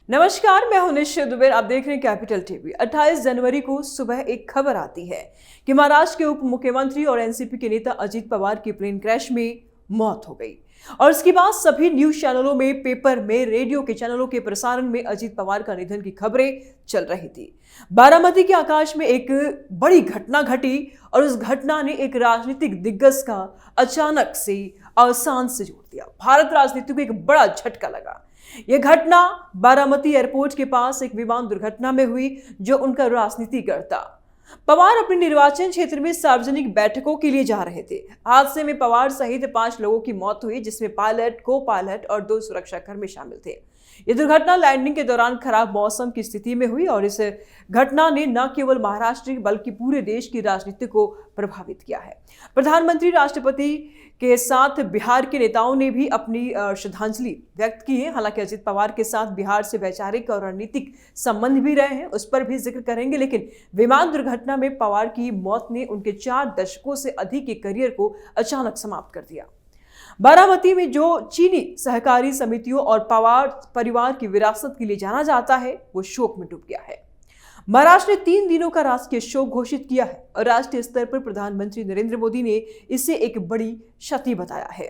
नमस्कार, मैं हूं निश्चित दुबे। आप देख रहे हैं कैपिटल टीवी। 28 जनवरी को सुबह एक खबर आती है कि महाराष्ट्र के उप मुख्यमंत्री और एनसीपी के नेता अजीत पवार की प्लेन क्रैश में मौत हो गई। और इसके बाद सभी न्यूज चैनलों में, पेपर में, रेडियो के चैनलों के प्रसारण में अजीत पवार का निधन की खबरें चल रही थी। बारामती के आकाश में एक बड़ी घटना घटी और उस घटना ने एक राजनीतिक दिग्गज का अचानक से अवसान से जोड़ दिया। भारत राजनीति को एक बड़ा झटका लगा। यह घटना बारामती एयरपोर्ट के पास एक विमान दुर्घटना में हुई, जो उनका राजनीति करता। पवार अपने निर्वाचन क्षेत्र में सार्वजनिक बैठकों के लिए जा रहे थे। हादसे में पवार सहित 5 लोगों की मौत हुई, जिसमें पायलट, को पायलट और 2 सुरक्षाकर्मी शामिल थे। यह दुर्घटना लैंडिंग के दौरान खराब मौसम की स्थिति में हुई और इस घटना ने न केवल महाराष्ट्र बल्कि पूरे देश की राजनीति को प्रभावित किया है। प्रधानमंत्री, राष्ट्रपति के साथ बिहार के नेताओं ने भी अपनी श्रद्धांजलि व्यक्त की है। हालांकि अजीत पवार के साथ बिहार से वैचारिक और रणनीतिक संबंध भी रहे हैं, उस पर भी जिक्र करेंगे। लेकिन विमान दुर्घटना में पवार की मौत ने उनके 4 दशकों से अधिक के करियर को अचानक समाप्त कर दिया। बारामती में जो चीनी सहकारी समितियों और पवार परिवार की विरासत के लिए जाना जाता है, वो शोक में डूब गया है। महाराष्ट्र ने 3 दिनों का राजकीय शोक घोषित किया है और राष्ट्रीय स्तर पर प्रधानमंत्री नरेंद्र मोदी ने इसे एक बड़ी क्षति बताया है।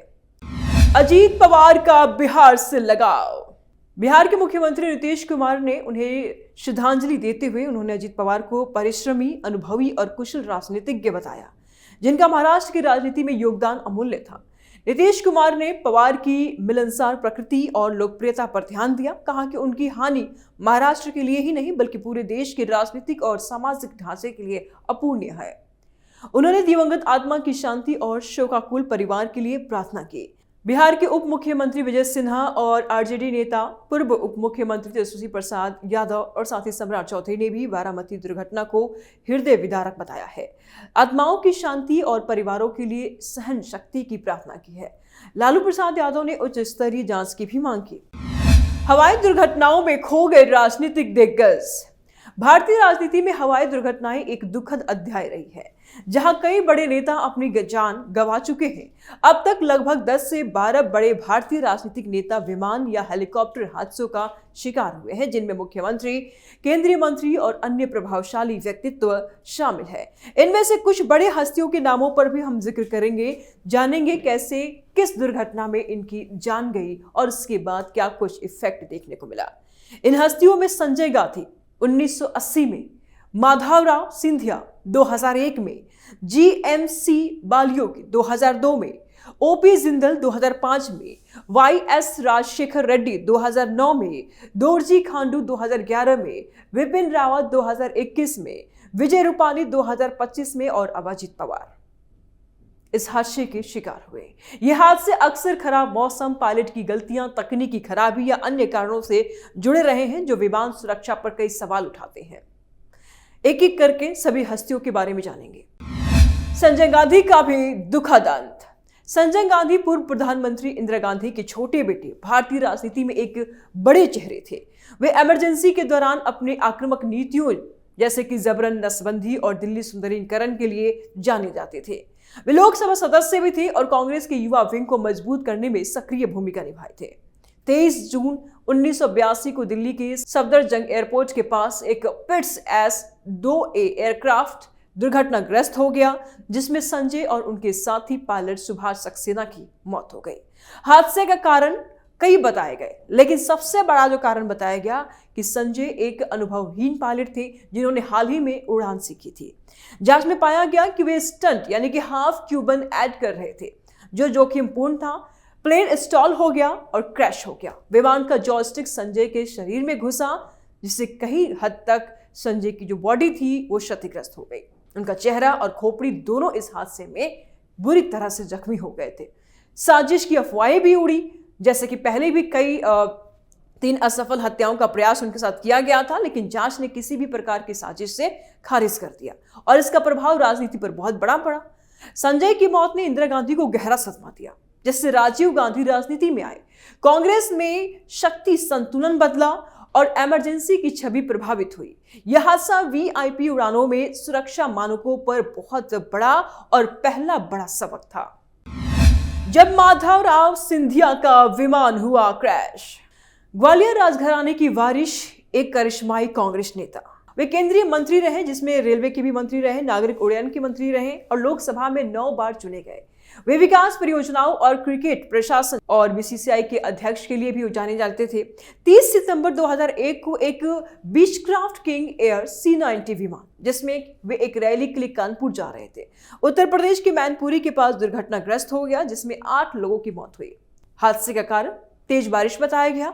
अजीत पवार का बिहार से लगाव। बिहार के मुख्यमंत्री नीतीश कुमार ने उन्हें श्रद्धांजलि देते हुए उन्होंने अजीत पवार को परिश्रमी, अनुभवी और कुशल राजनीतिज्ञ बताया, जिनका महाराष्ट्र की राजनीति में योगदान अमूल्य था। नीतीश कुमार ने पवार की मिलनसार प्रकृति और लोकप्रियता पर ध्यान दिया। कहा कि उनकी हानि महाराष्ट्र के लिए ही नहीं बल्कि पूरे देश के राजनीतिक और सामाजिक ढांचे के लिए अपूर्णीय है। उन्होंने दिवंगत आत्मा की शांति और शोकाकुल परिवार के लिए प्रार्थना की। बिहार के उप मुख्यमंत्री विजय सिन्हा और आरजेडी नेता पूर्व उप मुख्यमंत्री तेजस्वी प्रसाद यादव और साथ ही सम्राट चौधरी ने भी बारामती दुर्घटना को हृदय विदारक बताया है। आत्माओं की शांति और परिवारों के लिए सहन शक्ति की प्रार्थना की है। लालू प्रसाद यादव ने उच्च स्तरीय जांच की भी मांग की। हवाई दुर्घटनाओं में खो गए राजनीतिक दिग्गज। भारतीय राजनीति में हवाई दुर्घटनाएं एक दुखद अध्याय रही है, जहां कई बड़े नेता अपनी जान गंवा चुके हैं। अब तक लगभग 10 से 12 बड़े भारतीय राजनीतिक नेता विमान या हेलीकॉप्टर हादसों का शिकार हुए हैं, जिनमें मुख्यमंत्री, केंद्रीय मंत्री और अन्य प्रभावशाली व्यक्तित्व शामिल है। इनमें से कुछ बड़े हस्तियों के नामों पर भी हम जिक्र करेंगे, जानेंगे कैसे किस दुर्घटना में इनकी जान गई और उसके बाद क्या कुछ इफेक्ट देखने को मिला। इन हस्तियों में संजय गांधी 1980 में, माधवराव सिंधिया 2001 में, जीएमसी बालियोगी 2002 में, ओपी जिंदल 2005 में, वाईएस राजशेखर रेड्डी 2009 में, दोरजी खांडू 2011 में, विपिन रावत 2021 में, विजय रूपानी 2025 में और अब अजीत पवार इस हादसे के शिकार हुए। यह हादसे अक्सर खराब मौसम, पायलट की गलतियां, तकनीकी खराबी या अन्य कारणों से जुड़े रहे हैं, जो विमान सुरक्षा पर कई सवाल उठाते हैं। एक एक करके सभी हस्तियों के बारे में जानेंगे। संजय गांधी का भी दुखद अंत। संजय गांधी पूर्व प्रधानमंत्री इंदिरा गांधी के छोटे बेटे, भारतीय राजनीति में एक बड़े चेहरे थे। वे इमरजेंसी के दौरान अपने आक्रामक नीतियों जैसे कि जबरन नसबंदी और दिल्ली सुंदरीकरण के लिए जाने जाते थे। वे लोकसभा सदस्य भी थे और कांग्रेस के युवा विंग को मजबूत करने में सक्रिय भूमिका निभाए थे। 23 जून 1982 को दिल्ली के सफदरजंग एयरपोर्ट के पास एक पिट्स S-2A एयरक्राफ्ट दुर्घटनाग्रस्त हो गया, जिसमें संजय और उनके साथी पायलट सुभाष सक्सेना की मौत हो गई। हादसे का कारण कई बताए गए, लेकिन सबसे बड़ा जो कारण बताया गया कि संजय एक अनुभवहीन पायलट थे, जिन्होंने हाल ही में उड़ान सीखी थी। जांच में पाया गया कि वे स्टंट यानी कि हाफ क्यूबन ऐड कर रहे थे, जो जोखिमपूर्ण था। प्लेन स्टॉल हो गया और क्रैश हो गया। विमान का जॉयस्टिक संजय के शरीर में घुसा, जिससे कहीं हद तक संजय की जो बॉडी थी वो क्षतिग्रस्त हो गई। उनका चेहरा और खोपड़ी दोनों इस हादसे में बुरी तरह से जख्मी हो गए थे। साजिश की अफवाहें भी उड़ी, जैसे कि पहले भी कई 3 असफल हत्याओं का प्रयास उनके साथ किया गया था, लेकिन जांच ने किसी भी प्रकार की साजिश से खारिज कर दिया और इसका प्रभाव राजनीति पर बहुत बड़ा पड़ा। संजय की मौत ने इंदिरा गांधी को गहरा सदमा दिया, जिससे राजीव गांधी राजनीति में आए। कांग्रेस में शक्ति संतुलन बदला और इमरजेंसी की छवि प्रभावित हुई। यह हादसा वीआईपी उड़ानों में सुरक्षा मानकों पर बहुत बड़ा और पहला बड़ा सबक था। जब माधवराव सिंधिया का विमान हुआ क्रैश। ग्वालियर राजघराने की वारिश एक करिश्माई कांग्रेस नेता। वे केंद्रीय मंत्री रहे, जिसमें रेलवे के भी मंत्री रहे, नागरिक उड्डयन के मंत्री रहे और लोकसभा में 9 बार चुने गए। वे विकास परियोजनाओं और क्रिकेट प्रशासन और बीसीसीआई के अध्यक्ष के लिए भी जाने जाते थे। 30 सितंबर 2001 को एक बीचक्राफ्ट किंग एयर C-90 विमान, जिसमें वे एक रैली के लिए कानपुर जा रहे थे, उत्तर प्रदेश के मैनपुरी के पास दुर्घटनाग्रस्त हो गया, जिसमें 8 लोगों की मौत हुई। हादसे का कारण तेज बारिश बताया गया।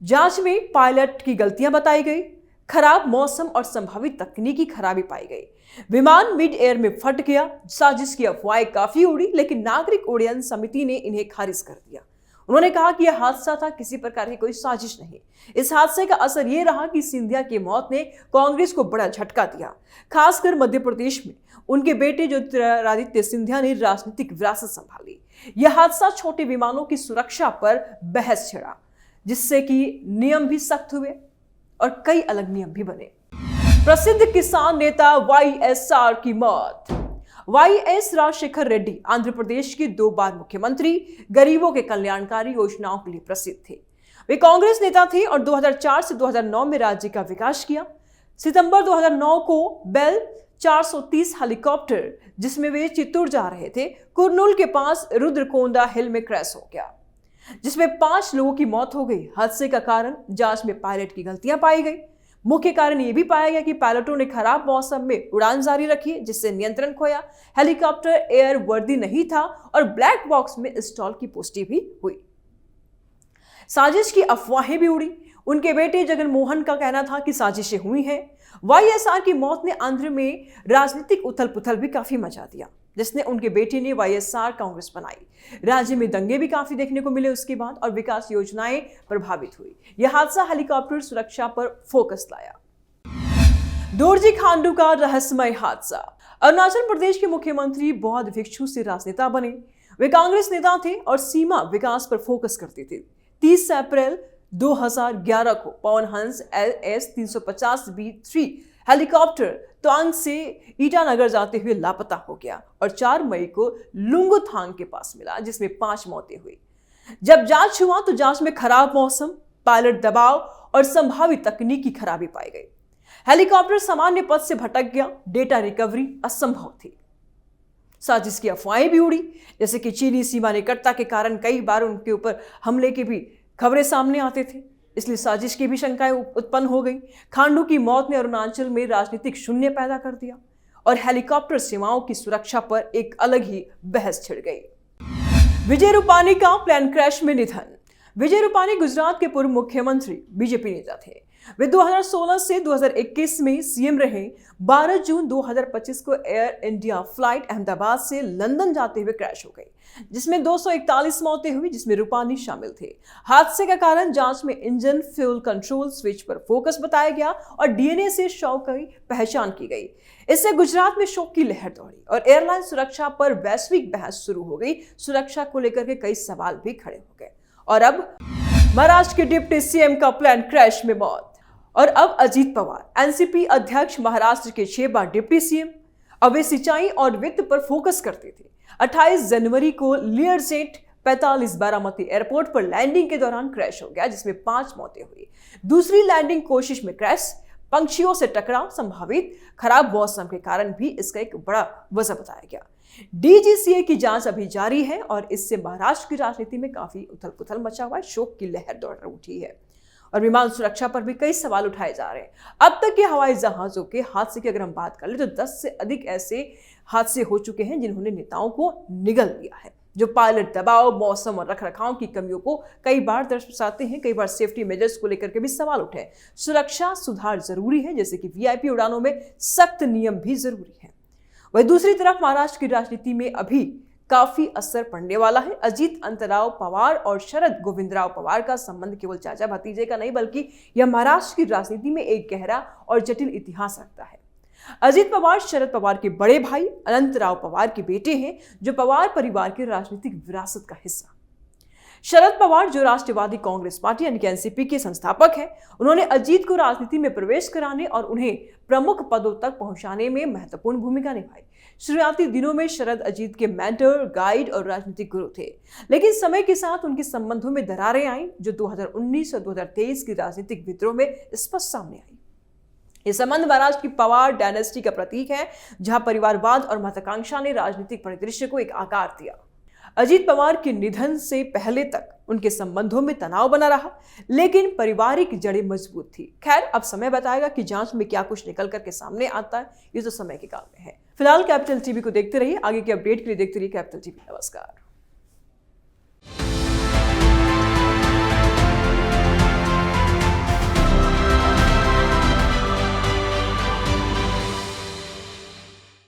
जांच में पायलट की गलतियां बताई गई, खराब मौसम और संभावित तकनीकी खराबी पाई गई। विमान मिड एयर में फट गया। साजिश की अफवाहें काफी उड़ी, लेकिन नागरिक उड्डयन समिति ने इन्हें खारिज कर दिया। उन्होंने कहा कि यह हादसा था, किसी प्रकार की कोई साजिश नहीं। इस हादसे का असर यह रहा कि सिंधिया की मौत ने कांग्रेस को बड़ा झटका दिया, खासकर मध्य प्रदेश में। उनके बेटे ज्योतिरादित्य सिंधिया ने राजनीतिक विरासत संभाली। यह हादसा छोटे विमानों की सुरक्षा पर बहस छिड़ा, जिससे कि नियम भी सख्त हुए और कई अलग नियम भी बने। प्रसिद्ध किसान नेता YSR की मौत। YS राजशेखर रेड्डी आंध्र प्रदेश के 2 बार मुख्यमंत्री, गरीबों के कल्याणकारी योजनाओं के लिए प्रसिद्ध थे। वे कांग्रेस नेता थे और 2004 से 2009 में राज्य का विकास किया। सितंबर 2009 को बेल 430 हेलीकॉप्टर, जिसमें वे चित्तूर जा रहे थे, कुरनूल के पास रुद्रकोंडा हिल में क्रैश हो गया, जिसमें 5 लोगों की मौत हो गई। हादसे का कारण जांच में पायलट की गलतियां पाई गई। मुख्य कारण यह भी पाया गया कि पायलटों ने खराब मौसम में उड़ान जारी रखी, जिससे नियंत्रण खोया। हेलीकॉप्टर एयर वर्दी नहीं था और ब्लैक बॉक्स में इंस्टॉल की पुष्टि भी हुई। साजिश की अफवाहें भी उड़ी। उनके बेटे जगन मोहन का कहना था कि साजिशें हुई हैं। YSR की मौत ने आंध्र में राजनीतिक उथल पुथल भी काफी मचा दिया, जिसने उनके बेटे ने YSR कांग्रेस बनाई। राज्य में दंगे भी काफी देखने को मिले उसके बाद, और विकास योजनाएं प्रभावित हुई। यह हादसा हेलीकॉप्टर सुरक्षा पर फोकस लाया। दोरजी खांडू का रहस्यमय हादसा। अरुणाचल प्रदेश के मुख्यमंत्री बौद्ध भिक्षु से राजनेता बने। वे कांग्रेस नेता थे और सीमा विकास पर फोकस करते थे। 30 अप्रैल 2011 को पवन हंस LS-350B3 हेलीकॉप्टर तवांग से ईटानगर जाते हुए लापता हो गया और 4 मई को लुंगुथांग के पास मिला, जिसमें 5 मौतें हुई। जब जांच हुआ तो जांच में खराब मौसम, पायलट दबाव और संभावित तकनीकी खराबी पाई गई। हेलीकॉप्टर सामान्य पथ से भटक गया। डेटा रिकवरी असंभव थी। साजिश की अफवाहें भी उड़ी, जैसे कि चीनी सीमा निकटता के कारण कई बार उनके ऊपर हमले की भी खबरें सामने आते थे, इसलिए साजिश की भी शंकाएं उत्पन्न हो गई। खांडू की मौत ने अरुणाचल में राजनीतिक शून्य पैदा कर दिया और हेलीकॉप्टर सेवाओं की सुरक्षा पर एक अलग ही बहस छिड़ गई। विजय रूपानी का प्लेन क्रैश में निधन। विजय रूपानी गुजरात के पूर्व मुख्यमंत्री, बीजेपी नेता थे। वे 2016 से 2021 में सीएम रहे। 12 जून 2025 को एयर इंडिया फ्लाइट अहमदाबाद से लंदन जाते हुए क्रैश हो गई, जिसमें 241 मौतें हुई, जिसमें रूपानी शामिल थे। हादसे का कारण जांच में इंजन फ्यूल कंट्रोल स्विच पर फोकस बताया गया और डीएनए से शव की पहचान की गई। इससे गुजरात में शोक की लहर दौड़ी और एयरलाइन सुरक्षा पर वैश्विक बहस शुरू हो गई। सुरक्षा को लेकर के कई सवाल भी खड़े हो गए। और अब महाराष्ट्र के डिप्टी सीएम का प्लेन क्रैश में मौत। और अब अजीत पवार, एनसीपी अध्यक्ष, महाराष्ट्र के 6 बार डिप्टी सीएम। अब वे सिंचाई और वित्त पर फोकस करते थे। 28 जनवरी को लियरजेट 45 बारामती एयरपोर्ट पर लैंडिंग के दौरान क्रैश हो गया, जिसमें 5 मौतें हुई। दूसरी लैंडिंग कोशिश में क्रैश, पंछियों से टकराव, संभावित खराब मौसम के कारण भी इसका एक बड़ा वजह बताया गया। डीजीसीए की जांच अभी जारी है और इससे महाराष्ट्र की राजनीति में काफी उथल पुथल मचा हुआ है, शोक की लहर दौड़ उठी है और विमान सुरक्षा पर भी कई सवाल उठाए जा रहे हैं। अब तक के हवाई जहाजों के हादसे की अगर हम बात कर ले तो 10 से अधिक ऐसे हादसे हो चुके हैं जिन्होंने नेताओं को निगल दिया है, जो पायलट दबाव, मौसम और रखरखाव की कमियों को कई बार दर्शाते हैं। कई बार सेफ्टी मेजर्स को लेकर के भी सवाल उठे। सुरक्षा सुधार जरूरी है, जैसे कि वीआईपी उड़ानों में सख्त नियम भी जरूरी है। वहीं दूसरी तरफ महाराष्ट्र की राजनीति में अभी काफी असर पड़ने वाला है। अजीत अंतराव पवार और शरद गोविंदराव पवार का संबंध केवल चाचा भतीजे का नहीं, बल्कि यह महाराष्ट्र की राजनीति में एक गहरा और जटिल इतिहास रखता है। अजीत पवार शरद पवार के बड़े भाई अनंतराव पवार के बेटे हैं, जो पवार परिवार के राजनीतिक विरासत का हिस्सा। शरद पवार जो राष्ट्रवादी कांग्रेस पार्टी यानी कि एनसीपी के संस्थापक हैं, उन्होंने अजीत को राजनीति में प्रवेश कराने और उन्हें प्रमुख पदों तक पहुंचाने में महत्वपूर्ण भूमिका निभाई। शुरुआती दिनों में शरद अजीत के मेंटर, गाइड और राजनीतिक गुरु थे, लेकिन समय के साथ उनके संबंधों में दरारें आईं, जो 2019 और 2023 की राजनीतिक विद्रोह में स्पष्ट सामने आई। ये संबंध महाराष्ट्र की पवार डायनेस्टी का प्रतीक है, जहां परिवारवाद और महत्वाकांक्षा ने राजनीतिक परिदृश्य को एक आकार दिया। अजीत पवार के निधन से पहले तक उनके संबंधों में तनाव बना रहा, लेकिन पारिवारिक जड़ें मजबूत थी। खैर, अब समय बताएगा कि जांच में क्या कुछ निकल करके सामने आता है, ये तो समय के काम में है। फिलहाल कैपिटल टीवी को देखते रहिए। आगे के अपडेट के लिए देखते रहिए कैपिटल टीवी। नमस्कार।